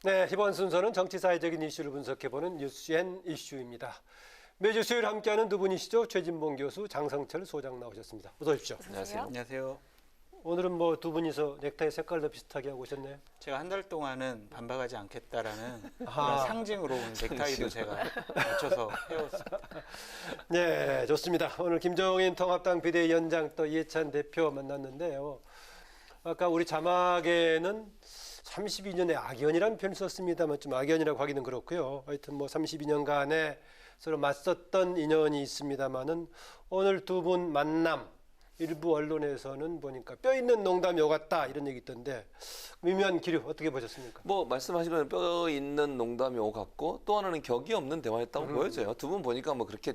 네, 이번 순서는 정치사회적인 이슈를 분석해보는 뉴스앤 이슈입니다. 매주 수요일 함께하는 두 분이시죠. 최진봉 교수, 장성철 소장 나오셨습니다. 어서 오십시오. 안녕하세요. 안녕하세요. 오늘은 뭐 두 분이서 넥타이 색깔도 비슷하게 하고 오셨네요. 제가 한 달 동안은 반박하지 않겠다라는 그런 상징으로 넥타이도 제가 맞춰서 해왔습니다. 네, 좋습니다. 오늘 김종인 통합당 비대위원장 또 이해찬 대표 만났는데요. 아까 우리 자막에는 32년의 악연이라는 표현을 썼습니다만 좀 악연이라고 하기는 그렇고요. 하여튼 뭐 32년간에 서로 맞섰던 인연이 있습니다만은 오늘 두 분 만남 일부 언론에서는 보니까 뼈 있는 농담이 오갔다 이런 얘기 있던데 미묘한 기류 어떻게 보셨습니까? 뭐 말씀하신 건 뼈 있는 농담이 오갔고 또 하나는 격이 없는 대화였다고 보여져요. 두 분 보니까 뭐 그렇게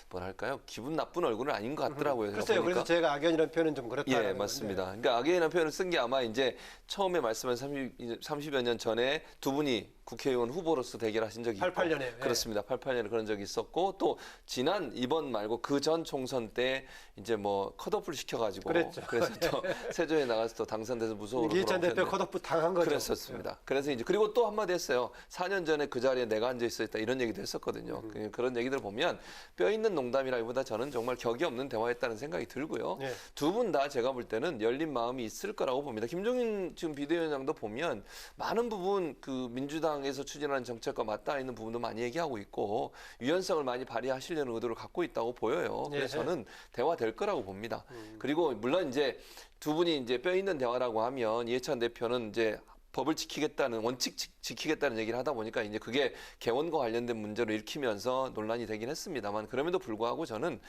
뭐랄까요 기분 나쁜 얼굴은 아닌 것 같더라고요. 글쎄요. 보니까. 그래서 제가 악연이라는 표현은 좀 그렇다는 예, 맞습니다. 그러니까 악연이라는 표현을 쓴 게 아마 이제 처음에 말씀한 30여 년 전에 두 분이 국회의원 후보로서 대결하신 적이 88년에 있고 그렇습니다. 88년에 그런 적이 있었고 또 지난 이번 말고 그 전 총선 때 이제 뭐 컷오프를 시켜가지고 그랬죠. 그래서 또 세조에 나가서 또 당선돼서 무소으로 이해찬 대표 컷오프 당한 거죠. 그랬었습니다. 그래서 이제 그리고 또 한마디 했어요. 4년 전에 그 자리에 내가 앉아 있었다 이런 얘기도 했었거든요. 그런 얘기들 보면 뼈 있는 농담이라기보다 저는 정말 격이 없는 대화였다는 생각이 들고요. 네. 두 분 다 제가 볼 때는 열린 마음이 있을 거라고 봅니다. 김종인 지금 비대위원장도 보면 많은 부분 그 민주당에서 추진하는 정책과 맞닿아 있는 부분도 많이 얘기하고 있고 유연성을 많이 발휘하시려는 의도를 갖고 있다고 보여요. 그래서 네. 저는 대화될 거라고 봅니다. 그리고 물론 이제 두 분이 이제 뼈 있는 대화라고 하면 이해찬 대표는 이제 법을 지키겠다는 원칙 지키겠다는 얘기를 하다 보니까 이제 그게 개원과 관련된 문제로 읽히면서 논란이 되긴 했습니다만 그럼에도 불구하고 저는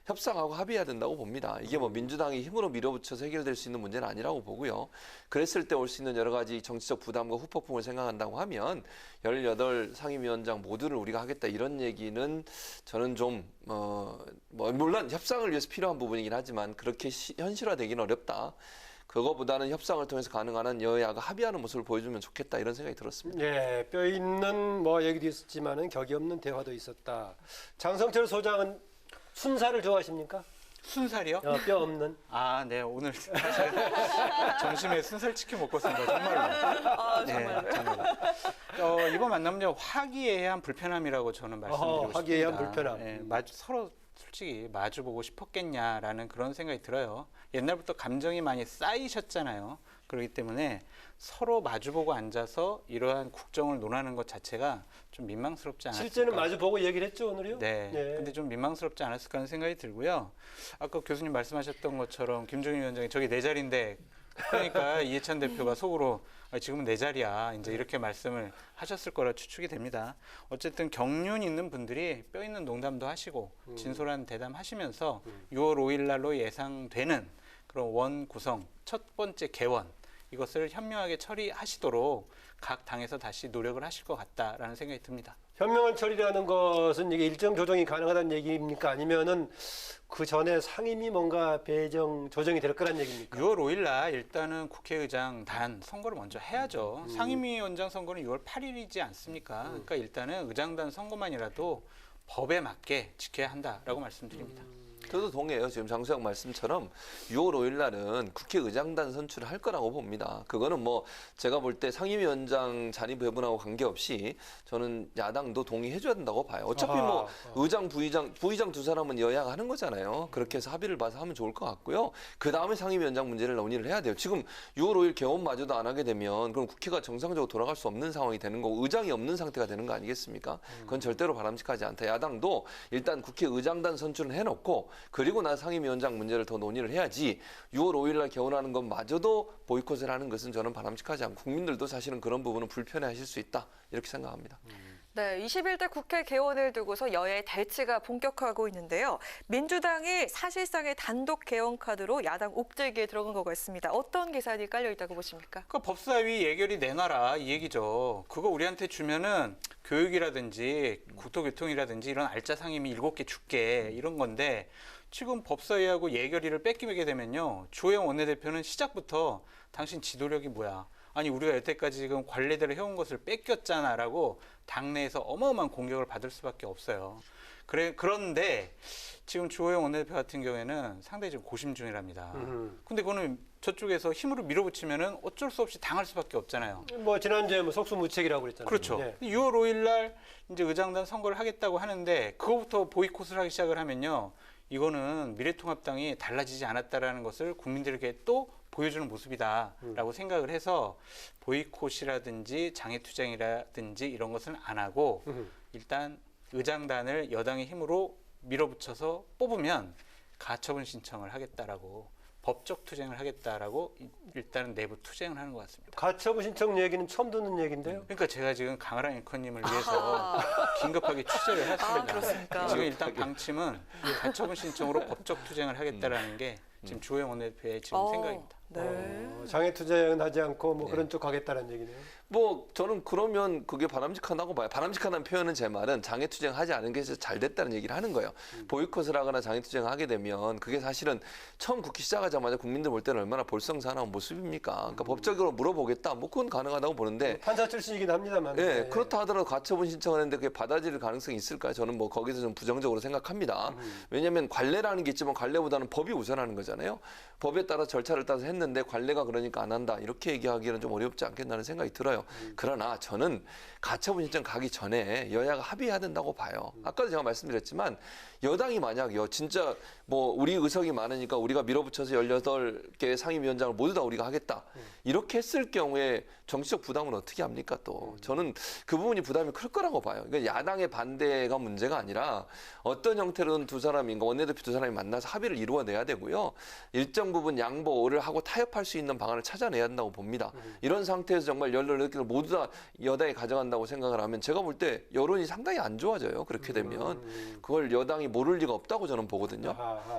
협상하고 합의해야 된다고 봅니다. 이게 뭐 민주당이 힘으로 밀어붙여서 해결될 수 있는 문제는 아니라고 보고요. 그랬을 때 올 수 있는 여러 가지 정치적 부담과 후폭풍을 생각한다고 하면 18 상임위원장 모두를 우리가 하겠다 이런 얘기는 저는 좀 뭐 물론 협상을 위해서 필요한 부분이긴 하지만 그렇게 현실화되기는 어렵다. 그거보다는 협상을 통해서 가능한 한 여야가 합의하는 모습을 보여주면 좋겠다 이런 생각이 들었습니다. 네, 뼈 있는 뭐 얘기도 있었지만은 격이 없는 대화도 있었다. 장성철 소장은 순살을 좋아하십니까? 순살이요? 뼈 없는. 아, 네. 오늘 사실 점심에 순살 치킨 먹고 왔습니다. 정말로. 아, 정말로요? 네, 정말로. 이번 만남은요, 화기애애한 불편함이라고 저는 말씀드리고 싶습니다. 화기애애한 불편함. 네, 서로 솔직히 마주보고 싶었겠냐라는 그런 생각이 들어요. 옛날부터 감정이 많이 쌓이셨잖아요. 그렇기 때문에 서로 마주보고 앉아서 이러한 국정을 논하는 것 자체가 좀 민망스럽지 않았을까. 실제는 마주보고 얘기를 했죠, 오늘요? 네. 근데 좀 민망스럽지 않았을까 하는 생각이 들고요. 아까 교수님 말씀하셨던 것처럼 김종인 위원장이 저기 내 자리인데 그러니까 이해찬 대표가 속으로 지금은 내 자리야 이제 이렇게 말씀을 하셨을 거라 추측이 됩니다. 어쨌든 경륜 있는 분들이 뼈 있는 농담도 하시고 진솔한 대담 하시면서 6월 5일 날로 예상되는 그런 원 구성 첫 번째 개원 이것을 현명하게 처리하시도록 각 당에서 다시 노력을 하실 것 같다라는 생각이 듭니다. 현명한 처리라는 것은 이게 일정 조정이 가능하다는 얘기입니까? 아니면은 그 전에 상임위 뭔가 배정 조정이 될 거란 얘기입니까? 6월 5일 날 일단은 국회의장 단 선거를 먼저 해야죠. 상임위원장 선거는 6월 8일이지 않습니까? 그러니까 일단은 의장단 선거만이라도 법에 맞게 지켜야 한다라고 말씀드립니다. 저도 동의해요. 지금 장수영 말씀처럼 6월 5일 날은 국회의장단 선출을 할 거라고 봅니다. 그거는 뭐 제가 볼 때 상임위원장 자리 배분하고 관계없이 저는 야당도 동의해줘야 된다고 봐요. 어차피 뭐 의장, 부의장 두 사람은 여야가 하는 거잖아요. 그렇게 해서 합의를 봐서 하면 좋을 것 같고요. 그 다음에 상임위원장 문제를 논의를 해야 돼요. 지금 6월 5일 개원마저도 안 하게 되면 그럼 국회가 정상적으로 돌아갈 수 없는 상황이 되는 거고 의장이 없는 상태가 되는 거 아니겠습니까? 그건 절대로 바람직하지 않다. 야당도 일단 국회의장단 선출을 해놓고 그리고 나 상임위원장 문제를 더 논의를 해야지 6월 5일 날 개원하는 것마저도 보이콧을 하는 것은 저는 바람직하지 않고 국민들도 사실은 그런 부분은 불편해하실 수 있다 이렇게 생각합니다. 네, 21대 국회 개원을 두고서 여야의 대치가 본격화하고 있는데요. 민주당이 사실상의 단독 개원 카드로 야당 옥죄기에 들어간 것 같습니다. 어떤 계산이 깔려 있다고 보십니까? 그 법사위 예결위 내놔라 이 얘기죠. 그거 우리한테 주면은 교육이라든지 국토교통이라든지 이런 알짜 상임위 7개 줄게 이런 건데 지금 법사위하고 예결위를 뺏기게 되면요. 주호영 원내대표는 시작부터 당신 지도력이 뭐야. 아니 우리가 여태까지 지금 관례대로 해온 것을 뺏겼잖아라고 당내에서 어마어마한 공격을 받을 수밖에 없어요. 그런데 지금 주호영 원내대표 같은 경우에는 상당히 좀 고심 중이랍니다. 근데 그거는 저쪽에서 힘으로 밀어붙이면은 어쩔 수 없이 당할 수밖에 없잖아요. 뭐 지난주에 뭐 속수무책이라고 그랬잖아요. 그렇죠. 예. 6월 5일 날 이제 의장단 선거를 하겠다고 하는데 그거부터 보이콧을 하기 시작을 하면요. 이거는 미래통합당이 달라지지 않았다라는 것을 국민들에게 또 보여주는 모습이다라고 생각을 해서 보이콧이라든지 장애투쟁이라든지 이런 것은 안 하고 일단 의장단을 여당의 힘으로 밀어붙여서 뽑으면 가처분 신청을 하겠다라고 법적 투쟁을 하겠다라고 일단은 내부 투쟁을 하는 것 같습니다. 가처분 신청 얘기는 처음 듣는 얘기인데요. 그러니까 제가 지금 강하라 앵커님을 위해서 긴급하게 취재를 했습니다. 그렇습니까? 지금 일단 방침은 가처분 신청으로 법적 투쟁을 하겠다라는 게 지금 주호영 원내대표의 지금 생각입니다. 네. 장애투쟁은 하지 않고 뭐 그런 쪽 가겠다는 얘기네요. 뭐 저는 그러면 그게 바람직하다고 봐요. 바람직하다는 표현은 제 말은 장애투쟁하지 않은 게 잘 됐다는 얘기를 하는 거예요. 보이콧을 하거나 장애투쟁을 하게 되면 그게 사실은 처음 국회 시작하자마자 국민들 볼 때는 얼마나 볼썽사나운 모습입니까? 그러니까 법적으로 물어보겠다. 뭐 그건 가능하다고 보는데 판사 출신이긴 합니다만. 예, 그렇다 하더라도 가처분 신청을 했는데 그게 받아들일 가능성이 있을까요? 저는 뭐 거기서 좀 부정적으로 생각합니다. 왜냐하면 관례라는 게 있지만 관례보다는 법이 우선하는 거잖아요. 법에 따라 절차를 따라서 했는데 관례가 그러니까 안 한다. 이렇게 얘기하기는 좀 어렵지 않겠나는 생각이 들어요. 그러나 저는 가처분 신청 가기 전에 여야가 합의해야 된다고 봐요. 아까도 제가 말씀드렸지만 여당이 만약요, 진짜 뭐 우리 의석이 많으니까 우리가 밀어붙여서 18개 상임위원장을 모두 다 우리가 하겠다. 이렇게 했을 경우에 정치적 부담은 어떻게 합니까 또. 저는 그 부분이 부담이 클 거라고 봐요. 그러니까 야당의 반대가 문제가 아니라 어떤 형태로든 두 사람이, 원내대표 두 사람이 만나서 합의를 이루어내야 되고요. 일정 부분 양보를 하고 타협할 수 있는 방안을 찾아내야 한다고 봅니다. 이런 상태에서 정말 18개를 모두 다 여당이 가져간다고 생각을 하면 제가 볼 때 여론이 상당히 안 좋아져요. 그렇게 되면. 그걸 여당이 모를 리가 없다고 저는 보거든요.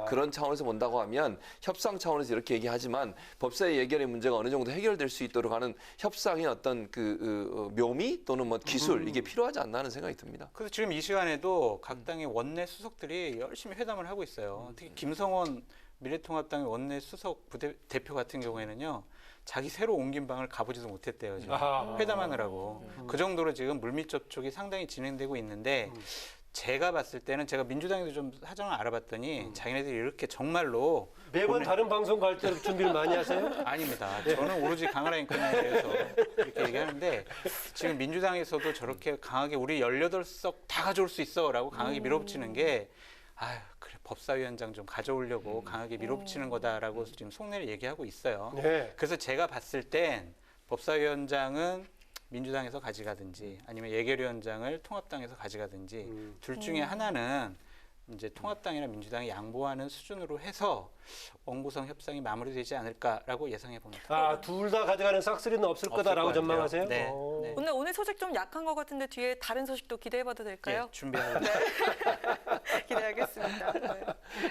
그런 차원에서 본다고 하면 협상 차원에서 이렇게 얘기하지만 법사위 예결의 문제가 어느 정도 해결될 수 있도록 하는 협상의 어떤 묘미 또는 뭐 기술 이게 필요하지 않나 하는 생각이 듭니다. 그래서 지금 이 시간에도 각 당의 원내 수석들이 열심히 회담을 하고 있어요. 특히 김성원 미래통합당의 원내 수석 대표 같은 경우에는요. 자기 새로 옮긴 방을 가보지도 못했대요. 지금. 회담하느라고. 그 정도로 지금 물밑 접촉이 상당히 진행되고 있는데 제가 봤을 때는 제가 민주당에도 좀 사정을 알아봤더니 자기네들이 이렇게 정말로 매번 다른 방송 갈 때 준비를 많이 하세요? 아닙니다. 저는 오로지 강하라 앵커님에 대해서 이렇게 얘기하는데 지금 민주당에서도 저렇게 강하게 우리 18석 다 가져올 수 있어라고 강하게 밀어붙이는 게 아유 그래 법사위원장 좀 가져오려고 강하게 밀어붙이는 거다라고 지금 속내를 얘기하고 있어요. 네. 그래서 제가 봤을 땐 법사위원장은 민주당에서 가져가든지 아니면 예결위원장을 통합당에서 가져가든지 둘 중에 하나는 이제 통합당이나 민주당이 양보하는 수준으로 해서 원구성 협상이 마무리되지 않을까라고 예상해 봅니다. 둘 다 가져가는 싹쓸이는 없을 없을 거다라고 것 같아요. 전망하세요? 네. 오. 네. 오늘 소식 좀 약한 것 같은데 뒤에 다른 소식도 기대해봐도 될까요? 예, 준비하고 기대하겠습니다. 네.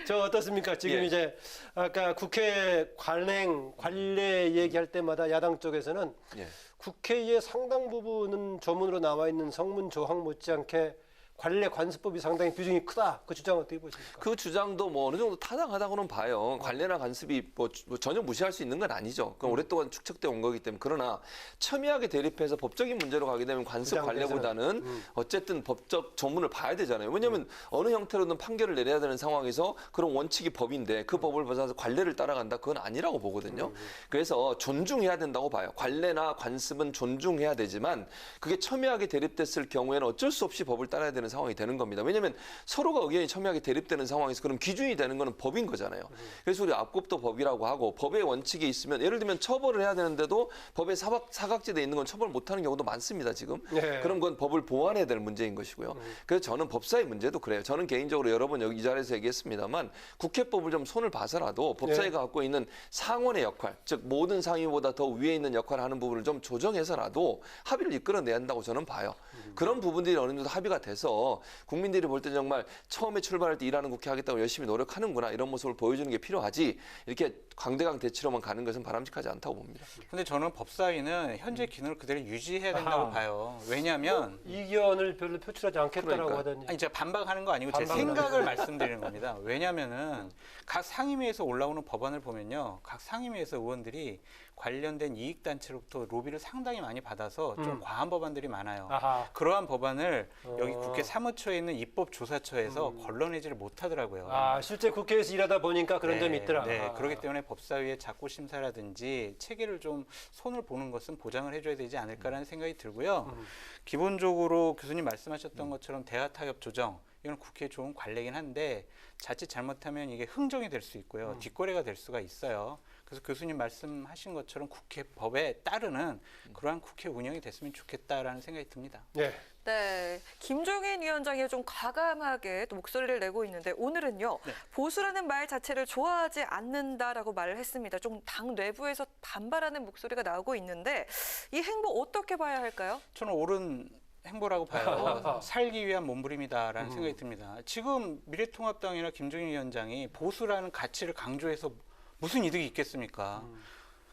저 어떻습니까? 지금 예. 이제 아까 국회 관례 얘기할 때마다 야당 쪽에서는 예. 국회의 상당 부분은 조문으로 나와 있는 성문 조항 못지않게 관례 관습법이 상당히 비중이 크다. 그 주장 어떻게 보십니까? 그 주장도 뭐 어느 정도 타당하다고는 봐요. 관례나 간섭이 뭐 전혀 무시할 수 있는 건 아니죠. 그건 오랫동안 축적돼 온 거기 때문에. 그러나 첨예하게 대립해서 법적인 문제로 가게 되면 관습 관례보다는 어쨌든 법적 조문을 봐야 되잖아요. 왜냐하면 어느 형태로든 판결을 내려야 되는 상황에서 그런 원칙이 법인데 그 법을 벗어나서 관례를 따라간다. 그건 아니라고 보거든요. 그래서 존중해야 된다고 봐요. 관례나 관습은 존중해야 되지만 그게 첨예하게 대립됐을 경우에는 어쩔 수 없이 법을 따라야 되는 상황이 되는 겁니다. 왜냐하면 서로가 의견이 첨예하게 대립되는 상황에서 그럼 기준이 되는 거는 법인 거잖아요. 그래서 우리 앞법도 법이라고 하고 법의 원칙이 있으면 예를 들면 처벌을 해야 되는데도 법에 사각지대에 있는 건 처벌 못하는 경우도 많습니다. 지금. 네. 그럼 그건 법을 보완해야 될 문제인 것이고요. 그래서 저는 법사위 문제도 그래요. 저는 개인적으로 여러 번 여기 이 자리에서 얘기했습니다만 국회법을 좀 손을 봐서라도 법사위가 갖고 있는 상원의 역할, 즉 모든 상위보다 더 위에 있는 역할을 하는 부분을 좀 조정해서라도 합의를 이끌어내야 한다고 저는 봐요. 그런 부분들이 어느 정도 합의가 돼서 국민들이 볼 때 정말 처음에 출발할 때 일하는 국회 하겠다고 열심히 노력하는구나 이런 모습을 보여주는 게 필요하지 이렇게 강대강 대치로만 가는 것은 바람직하지 않다고 봅니다. 근데 저는 법사위는 현재 기능을 그대로 유지해야 된다고 봐요. 왜냐하면 이견을 별로 표출하지 않겠다라고 그러니까. 하더니 아니 제가 반박하는 거 아니고 제 반박은 생각을 말씀드리는 겁니다. 왜냐하면은 각 상임위에서 올라오는 법안을 보면요, 각 상임위에서 의원들이 관련된 이익단체로부터 로비를 상당히 많이 받아서 좀 과한 법안들이 많아요. 아하. 그러한 법안을 여기 어. 국회 사무처에 있는 입법조사처에서 걸러내지를 못하더라고요. 아, 실제 국회에서 일하다 보니까 그런 점이 있더라. 네, 아. 그렇기 때문에 법사위의 자구 심사라든지 체계를 좀 손을 보는 것은 보장을 해줘야 되지 않을까라는 생각이 들고요. 기본적으로 교수님 말씀하셨던 것처럼 대화 타협 조정 이건 국회에 좋은 관례긴 한데 자칫 잘못하면 이게 흥정이 될 수 있고요, 뒷거래가 될 수가 있어요. 그래서 교수님 말씀하신 것처럼 국회 법에 따르는 그러한 국회 운영이 됐으면 좋겠다라는 생각이 듭니다. 네. 네, 김종인 위원장이 좀 과감하게 또 목소리를 내고 있는데 오늘은요. 네. 보수라는 말 자체를 좋아하지 않는다라고 말을 했습니다. 좀 당 내부에서 반발하는 목소리가 나오고 있는데 이 행보 어떻게 봐야 할까요? 저는 옳은 행보라고 봐요. 살기 위한 몸부림이다라는 생각이 듭니다. 지금 미래통합당이나 김종인 위원장이 보수라는 가치를 강조해서 무슨 이득이 있겠습니까?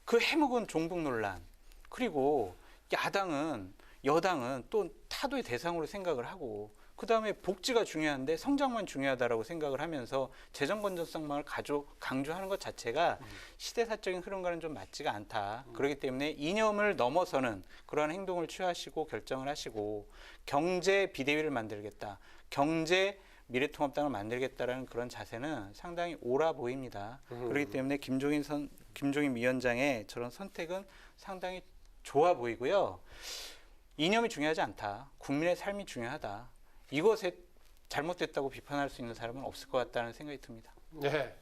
그 해묵은 종북 논란, 그리고 야당은 여당은 또 타도의 대상으로 생각을 하고 그다음에 복지가 중요한데 성장만 중요하다라고 생각을 하면서 재정 건전성만을 강조하는 것 자체가 시대사적인 흐름과는 좀 맞지가 않다. 그렇기 때문에 이념을 넘어서는 그러한 행동을 취하시고 결정을 하시고 경제 비대위를 만들겠다. 경제 미래통합당을 만들겠다라는 그런 자세는 상당히 옳아 보입니다. 그렇기 때문에 김종인 위원장의 저런 선택은 상당히 좋아 보이고요. 이념이 중요하지 않다. 국민의 삶이 중요하다. 이것에 잘못됐다고 비판할 수 있는 사람은 없을 것 같다는 생각이 듭니다. 네.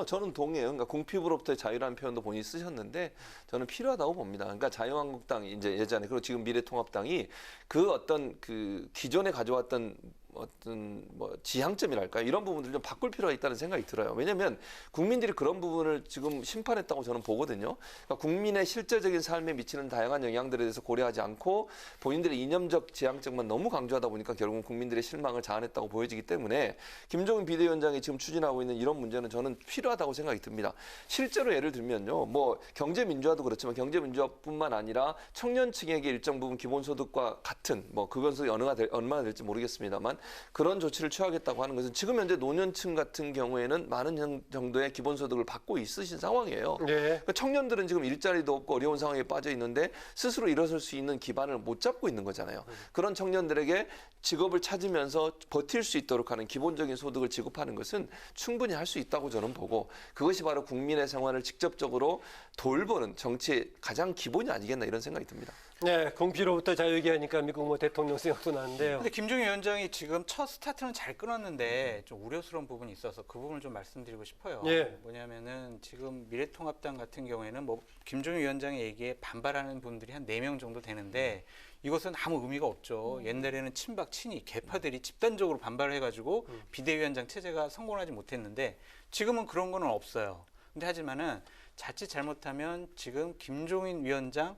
저는 동의해요. 그러니까 궁핍으로부터의 자유라는 표현도 본인이 쓰셨는데 저는 필요하다고 봅니다. 그러니까 자유한국당이 이제 예전에 그리고 지금 미래통합당이 그 어떤 그 기존에 가져왔던 어떤 뭐 지향점이랄까요? 이런 부분들 좀 바꿀 필요가 있다는 생각이 들어요. 왜냐하면 국민들이 그런 부분을 지금 심판했다고 저는 보거든요. 그러니까 국민의 실제적인 삶에 미치는 다양한 영향들에 대해서 고려하지 않고 본인들의 이념적 지향점만 너무 강조하다 보니까 결국은 국민들의 실망을 자아냈다고 보여지기 때문에 김종인 비대위원장이 지금 추진하고 있는 이런 문제는 저는 필요하다고 생각이 듭니다. 실제로 예를 들면요. 뭐 경제민주화도 그렇지만 경제민주화뿐만 아니라 청년층에게 일정 부분 기본소득과 같은 뭐 기본소득이 얼마나 될지 모르겠습니다만 그런 조치를 취하겠다고 하는 것은 지금 현재 노년층 같은 경우에는 많은 정도의 기본소득을 받고 있으신 상황이에요. 네. 그러니까 청년들은 지금 일자리도 없고 어려운 상황에 빠져 있는데 스스로 일어설 수 있는 기반을 못 잡고 있는 거잖아요. 그런 청년들에게 직업을 찾으면서 버틸 수 있도록 하는 기본적인 소득을 지급하는 것은 충분히 할 수 있다고 저는 보고 그것이 바로 국민의 생활을 직접적으로 돌보는 정치의 가장 기본이 아니겠나 이런 생각이 듭니다. 네, 궁피로부터 자유게 하니까 미국 뭐 대통령 생각도 나는데요. 근데 김종인 위원장이 지금 첫 스타트는 잘 끊었는데 좀 우려스러운 부분이 있어서 그 부분을 좀 말씀드리고 싶어요. 예. 뭐냐면은 지금 미래통합당 같은 경우에는 뭐 김종인 위원장의 얘기에 반발하는 분들이 한 4명 정도 되는데 이것은 아무 의미가 없죠. 옛날에는 친박, 친이, 개파들이 집단적으로 반발을 해가지고 비대위원장 체제가 성공하지 못했는데 지금은 그런 거는 없어요. 근데 하지만은 자칫 잘못하면 지금 김종인 위원장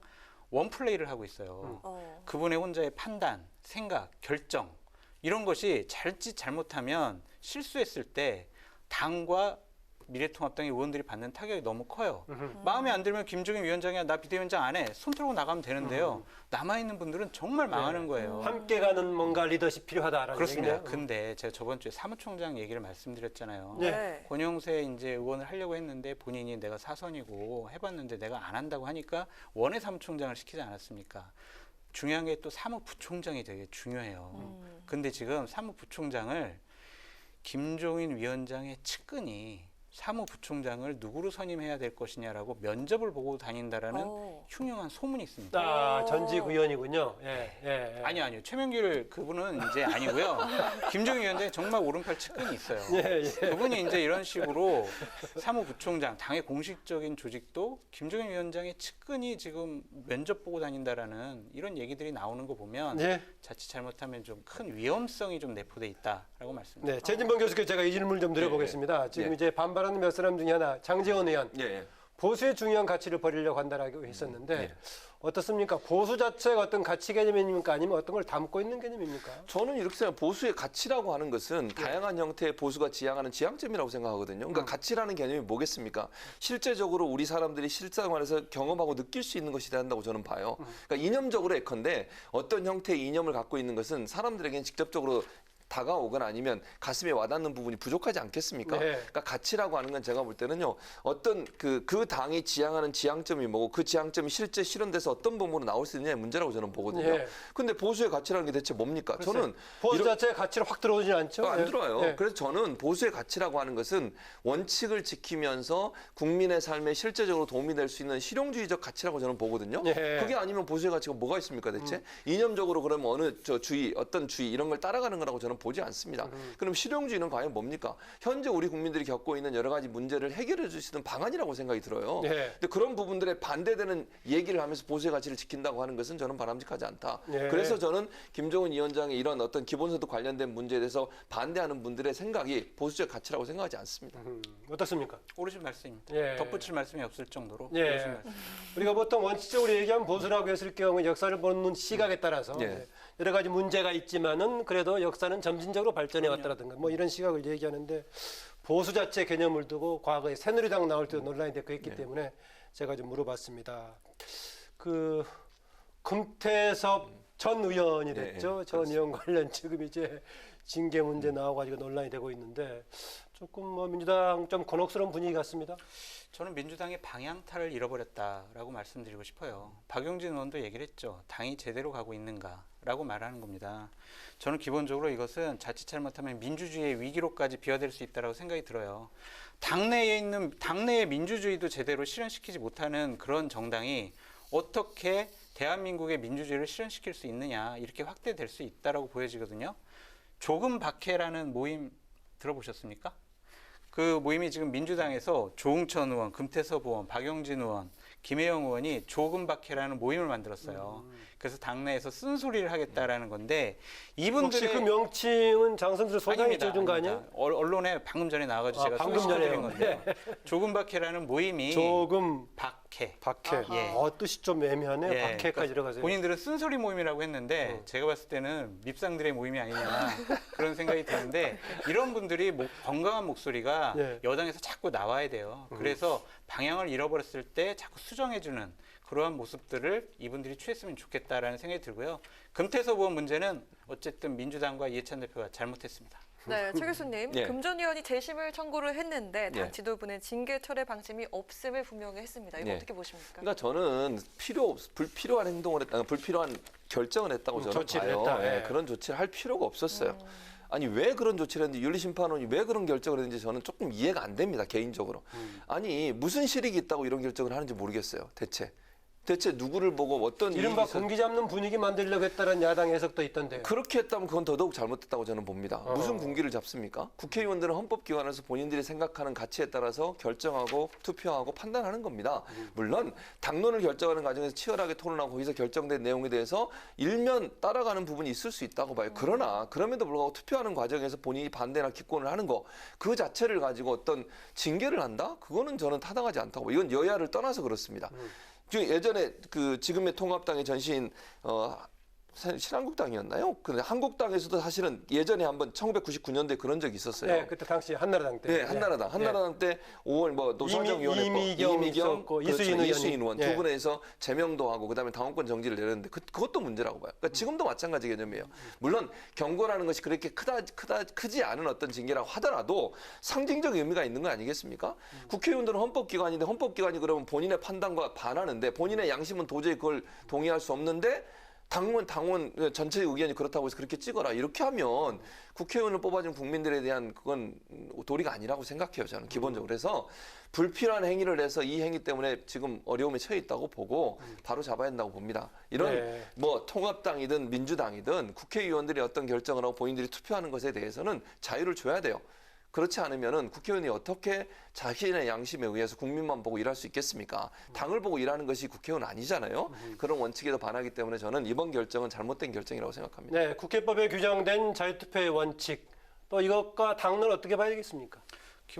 원플레이를 하고 있어요. 그분의 혼자의 판단, 생각, 결정 이런 것이 자칫 잘못하면 실수했을 때 당과 미래통합당의 의원들이 받는 타격이 너무 커요. 마음에 안 들면 김종인 위원장이야 나 비대위원장 안 해. 손 털고 나가면 되는데요. 남아있는 분들은 정말 망하는 거예요. 함께 가는 뭔가 리더십 필요하다라는 그렇습니다. 얘기네요. 근데 제가 저번 주에 사무총장 얘기를 말씀드렸잖아요. 네. 권영세 이제 의원을 하려고 했는데 본인이 내가 사선이고 해봤는데 내가 안 한다고 하니까 원외 사무총장을 시키지 않았습니까? 중요한 게 또 사무부총장이 되게 중요해요. 근데 지금 사무부총장을 김종인 위원장의 측근이 사무부총장을 누구로 선임해야 될 것이냐라고 면접을 보고 다닌다라는 흉흉한 소문이 있습니다. 아, 전직 의원이군요. 예, 예. 아니요. 최명길 그분은 이제 아니고요. 김종인 위원장이 정말 오른팔 측근이 있어요. 예. 그분이 이제 이런 식으로 사무부총장, 당의 공식적인 조직도 김종인 위원장의 측근이 지금 면접 보고 다닌다라는 이런 얘기들이 나오는 거 보면 예. 자칫 잘못하면 좀 큰 위험성이 좀 내포돼 있다라고 말씀드립니다. 네, 최진봉 교수께 제가 이 질문을 좀 드려보겠습니다. 지금 이제 반발하는 몇 사람 중에 하나 장제원 의원. 예. 보수의 중요한 가치를 버리려고 한다라고 했었는데 네. 어떻습니까? 보수 자체가 어떤 가치 개념입니까? 아니면 어떤 걸 담고 있는 개념입니까? 저는 이렇게 생각해요. 보수의 가치라고 하는 것은 다양한 형태의 보수가 지향하는 지향점이라고 생각하거든요. 그러니까 가치라는 개념이 뭐겠습니까? 실제적으로 우리 사람들이 실생활에서 경험하고 느낄 수 있는 것이 된다고 저는 봐요. 그러니까 이념적으로 예컨대 어떤 형태의 이념을 갖고 있는 것은 사람들에게는 직접적으로 다가오거나 아니면 가슴에 와닿는 부분이 부족하지 않겠습니까? 네. 그러니까 가치라고 하는 건 제가 볼 때는요. 어떤 그 당이 지향하는 지향점이 뭐고 그 지향점이 실제 실현돼서 어떤 부분으로 나올 수 있느냐의 문제라고 저는 보거든요. 예. 근데 보수의 가치라는 게 대체 뭡니까? 저는 보수 자체의 가치를 확 들어오지 않죠? 안 예. 들어요. 예. 그래서 저는 보수의 가치라고 하는 것은 원칙을 지키면서 국민의 삶에 실제적으로 도움이 될 수 있는 실용주의적 가치라고 저는 보거든요. 예. 그게 아니면 보수의 가치가 뭐가 있습니까, 대체? 이념적으로 그러면 어느 어떤 주의 이런 걸 따라가는 거라고 저는 보지 않습니다. 그럼 실용주의는 과연 뭡니까? 현재 우리 국민들이 겪고 있는 여러 가지 문제를 해결해 줄 수 있는 방안이라고 생각이 들어요. 예. 근데 그런 부분들에 반대되는 얘기를 하면서 보수의 가치를 지킨다고 하는 것은 저는 바람직하지 않다. 예. 그래서 저는 김종인 위원장의 이런 어떤 기본소득 관련된 문제에 대해서 반대하는 분들의 생각이 보수적 가치라고 생각하지 않습니다. 어떻습니까? 옳으신 말씀입니다. 예. 덧붙일 말씀이 없을 정도로 예. 옳으신 말씀. 우리가 보통 원칙적으로 얘기하면 보수라고 했을 경우 역사를 보는 시각에 따라서 예. 여러 가지 문제가 있지만은 그래도 역사는 점진적으로 발전해 왔다라든가 뭐 이런 시각을 얘기하는데 보수 자체 개념을 두고 과거에 새누리당 나올 때도 논란이 됐고 했기 때문에 제가 좀 물어봤습니다. 그 금태섭 전 의원이 됐죠. 전 의원 관련 지금 이제 징계 문제 나와가지고 논란이 되고 있는데 조금 뭐 민주당 좀 곤혹스러운 분위기 같습니다. 저는 민주당의 방향타를 잃어버렸다라고 말씀드리고 싶어요. 박용진 의원도 얘기를 했죠. 당이 제대로 가고 있는가라고 말하는 겁니다. 저는 기본적으로 이것은 자칫 잘못하면 민주주의의 위기로까지 비화될 수 있다고 생각이 들어요. 당내의 민주주의도 제대로 실현시키지 못하는 그런 정당이 어떻게 대한민국의 민주주의를 실현시킬 수 있느냐 이렇게 확대될 수 있다라고 보여지거든요. 조금 박해라는 모임 들어보셨습니까? 그 모임이 지금 민주당에서 조응천 의원, 금태섭 의원, 박용진 의원, 김혜영 의원이 조금박해라는 모임을 만들었어요. 그래서 당내에서 쓴소리를 하겠다라는 건데 이분들의 혹시 그 명칭은 장성철 소장이 지어준 거 아니에요? 언론에 방금 전에 나와가지고 제가 방금 소개시켜드린 전에요. 건데요. 조금박해라는 모임이 조금 박해. 박해. 예. 뜻이 좀 애매하네요. 예, 박해까지 그러니까 들어가세요. 본인들은 쓴소리 모임이라고 했는데 제가 봤을 때는 밉상들의 모임이 아니냐 그런 생각이 드는데 이런 분들이 건강한 목소리가 예. 여당에서 자꾸 나와야 돼요. 그래서 방향을 잃어버렸을 때 자꾸 수정해주는 그러한 모습들을 이분들이 취했으면 좋겠다라는 생각이 들고요. 금태섭 의원 문제는 어쨌든 민주당과 이해찬 대표가 잘못했습니다. 네, 최 교수님. 예. 금 전 의원이 재심을 청구를 했는데 당 예. 지도부는 징계 철회 방침이 없음을 분명히 했습니다. 이거 예. 어떻게 보십니까? 그러니까 저는 불필요한 행동을 불필요한 결정을 했다고 저는 조치를 봐요. 했다. 예, 예. 그런 조치를 할 필요가 없었어요. 아니 왜 그런 조치를 했는지 윤리심판원이 왜 그런 결정을 했는지 저는 조금 이해가 안 됩니다. 개인적으로. 아니 무슨 실익이 있다고 이런 결정을 하는지 모르겠어요. 대체 누구를 보고 어떤 이른바 이익이 있었- 공기 잡는 분위기 만들려고 했다는 야당 해석도 있던데. 그렇게 했다면 그건 더더욱 잘못됐다고 저는 봅니다. 무슨 군기를 잡습니까? 국회의원들은 헌법기관에서 본인들이 생각하는 가치에 따라서 결정하고 투표하고 판단하는 겁니다. 물론 당론을 결정하는 과정에서 치열하게 토론하고 거기서 결정된 내용에 대해서 일면 따라가는 부분이 있을 수 있다고 봐요. 그러나 그럼에도 불구하고 투표하는 과정에서 본인이 반대나 기권을 하는 거 그 자체를 가지고 어떤 징계를 한다? 그거는 저는 타당하지 않다고 봐요. 이건 여야를 떠나서 그렇습니다. 예전에 그 지금의 통합당의 전신 신한국당이었나요? 근데 한국당에서도 사실은 예전에 한번 1999년도에 그런 적이 있었어요. 네, 그때 당시 한나라당 때. 네, 한나라당 때 5월 뭐 노사정 위원회 이미경 있었고, 그렇죠, 이수인 이수인 의원 예. 두 분에서 제명도 하고 그다음에 당원권 정지를 내렸는데 그것도 문제라고 봐요. 그러니까 지금도 마찬가지 개념이에요. 물론 경고라는 것이 그렇게 크지 않은 어떤 징계라고 하더라도 상징적 의미가 있는 거 아니겠습니까? 국회의원들은 헌법기관인데 헌법기관이 그러면 본인의 판단과 반하는데 본인의 양심은 도저히 그걸 동의할 수 없는데 당원 전체 의견이 그렇다고 해서 그렇게 찍어라 이렇게 하면 국회의원을 뽑아준 국민들에 대한 그건 도리가 아니라고 생각해요. 저는 기본적으로. 그래서 불필요한 행위를 해서 이 행위 때문에 지금 어려움에 처해 있다고 보고 바로 잡아야 한다고 봅니다. 이런 네. 뭐 통합당이든 민주당이든 국회의원들이 어떤 결정을 하고 본인들이 투표하는 것에 대해서는 자유를 줘야 돼요. 그렇지 않으면은 국회의원이 어떻게 자신의 양심에 의해서 국민만 보고 일할 수 있겠습니까? 당을 보고 일하는 것이 국회의원 아니잖아요. 그런 원칙에도 반하기 때문에 저는 이번 결정은 잘못된 결정이라고 생각합니다. 네, 국회법에 규정된 자유투표의 원칙. 또 이것과 당론 어떻게 봐야 되겠습니까?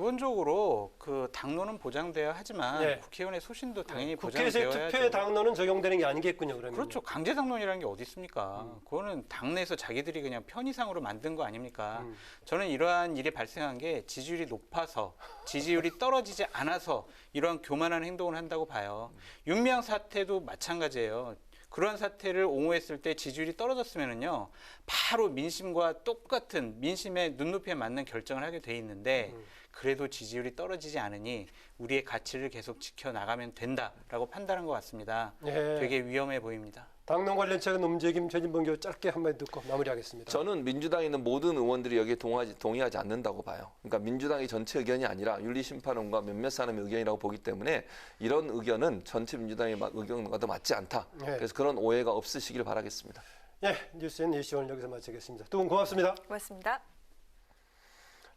기본적으로 그 당론은 보장돼야 하지만 네. 국회의원의 소신도 당연히 국회에서의 보장되어야죠. 투표의 당론은 적용되는 게 아니겠군요. 그러면. 그렇죠. 강제 당론이라는 게 어디 있습니까? 그거는 당내에서 자기들이 그냥 편의상으로 만든 거 아닙니까? 저는 이러한 일이 발생한 게 지지율이 높아서 지지율이 떨어지지 않아서 이러한 교만한 행동을 한다고 봐요. 윤미향 사태도 마찬가지예요. 그런 사태를 옹호했을 때 지지율이 떨어졌으면은요, 바로 민심과 똑같은 민심의 눈높이에 맞는 결정을 하게 돼 있는데 그래도 지지율이 떨어지지 않으니 우리의 가치를 계속 지켜나가면 된다라고 판단한 것 같습니다. 예. 되게 위험해 보입니다. 당론 관련 최근 움직임 최진봉 교수 짧게 한마디 듣고 마무리하겠습니다. 저는 민주당에 있는 모든 의원들이 여기에 동의하지 않는다고 봐요. 그러니까 민주당의 전체 의견이 아니라 윤리심판원과 몇몇 사람의 의견이라고 보기 때문에 이런 의견은 전체 민주당의 의견과도 맞지 않다. 네. 그래서 그런 오해가 없으시길 바라겠습니다. 예, 뉴스엔 이슈 오늘 여기서 마치겠습니다. 두 분 고맙습니다. 고맙습니다.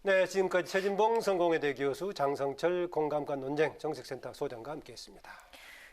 네, 지금까지 최진봉 성공회대 교수, 장성철 공감관 논쟁 정책센터 소장과 함께했습니다.